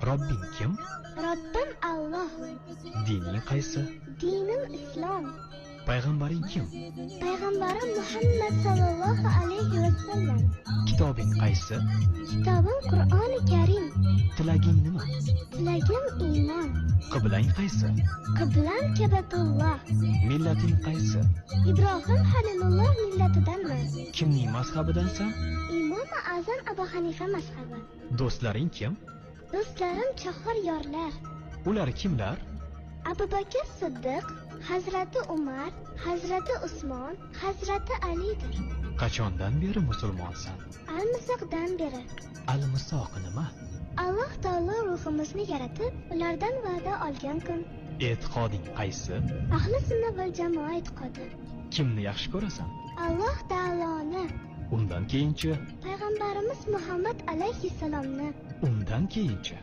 Robbing kim? Robbim Alloh. Dining qaysi? Dinim Islom. Payg'ambaring kim? Payg'ambarim Muhammad sallallohu alayhi va sallam. Kitobing qaysi? Kitobim Qur'oni Karim. Tilaging nima? Tilagim iymon. Qiblang qaysi? Qiblam Kabatulloh. Millating qaysi? Ibrohim Halilulloh millatidanman. Kimning mazhabidansan? Imom Azam Abu Hanifa mazhabi. Do'stlaring kim? Do'stlarim chahor yorlar. Ular kimlar? Abu Bakr Siddiq, Hazrati Umar, Hazrati Usmon, Hazrati Alidir. Qachondan beri musulmonsan? Al-Misoqdan beri. Al-Misoq nima? Alloh taolo ruhimizni yaratib, ulardan va'da olgan kun. E'tiqoding qaysi? Ahli sunna val jamoa e'tiqodi. Kimni yaxshi ko'rasan? Alloh taoloni. Undan keyinchi? Payg'ambarimiz Muhammad alayhissalomni. Undan keyinchi?